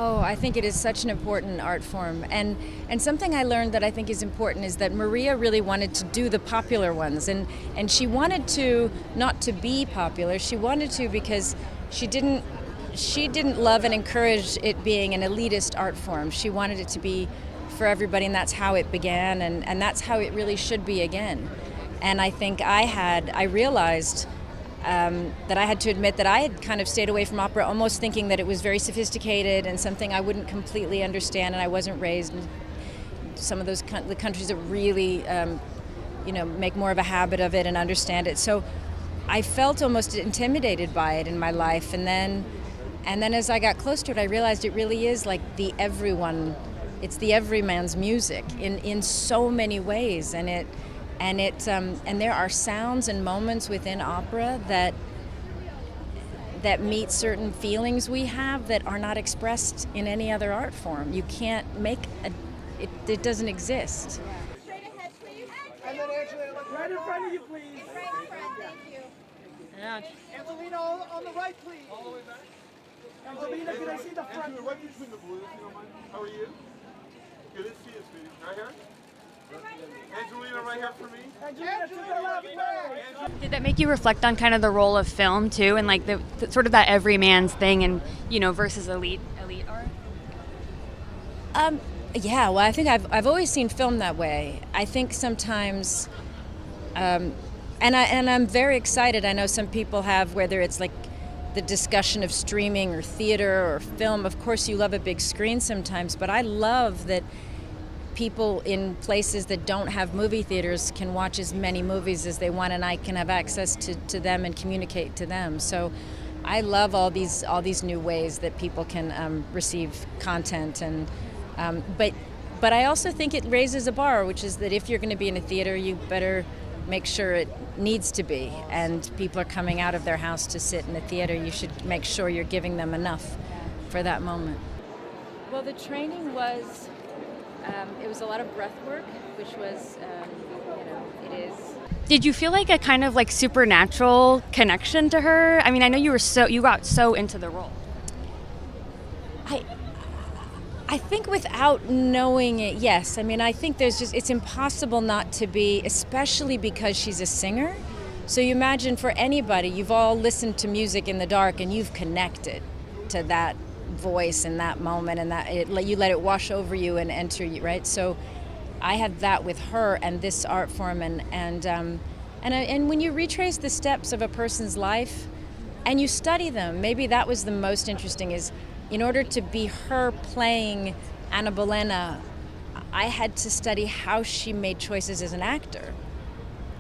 Oh, I think it is such an important art form. And something I learned that I think is important is that Maria really wanted to do the popular ones. And she wanted to, not to be popular, she wanted to because she didn't love and encourage it being an elitist art form. She wanted it to be for everybody, and that's how it began, and that's how it really should be again. And I think I realized that I had to admit that I had kind of stayed away from opera, almost thinking that it was very sophisticated and something I wouldn't completely understand, and I wasn't raised in some of those the countries that really, make more of a habit of it and understand it. So I felt almost intimidated by it in my life, and then as I got close to it, I realized it really is like it's the everyman's music in so many ways, and there are sounds and moments within opera that meet certain feelings we have that are not expressed in any other art form. You can't make it doesn't exist. Straight ahead, please. And then Angelina, right in front of you, please. Right in front, thank you. Yeah. Angelina, on the right, please. All the way back. Angelina, can I see the front? Angelina, right between the blues, if you don't mind. How are you? Good to see you, sweetie. Right here? Angelina, right here for me. Angelina, to the left, please. Did that make you reflect on kind of the role of film too, and like the sort of that everyman's thing, and versus elite art? Yeah, well, I think I've always seen film that way. I think sometimes, and I'm very excited. I know some people have, whether it's like the discussion of streaming or theater or film. Of course, you love a big screen sometimes, but I love that people in places that don't have movie theaters can watch as many movies as they want, and I can have access to them and communicate to them. So I love all these new ways that people can receive content, and but I also think it raises a bar, which is that if you're going to be in a theater, you better make sure it needs to be, and people are coming out of their house to sit in a theater. You should make sure you're giving them enough for that moment. Well, the training was it was a lot of breath work, which was it is. Did you feel like a kind of like supernatural connection to her? I mean, I know you got so into the role. I think without knowing it, yes. I mean, I think it's impossible not to be, especially because she's a singer. So you imagine for anybody, you've all listened to music in the dark and you've connected to that voice in that moment, and you let it wash over you and enter you, right? So I had that with her and this art form, and when you retrace the steps of a person's life and you study them, maybe that was the most interesting, is in order to be her playing Anna Bolena, I had to study how she made choices as an actor.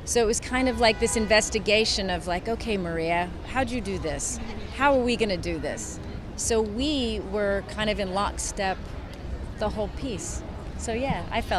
So it was kind of like this investigation of like, okay, Maria, how'd you do this? How are we going to do this? So we were kind of in lockstep the whole piece. So yeah, I felt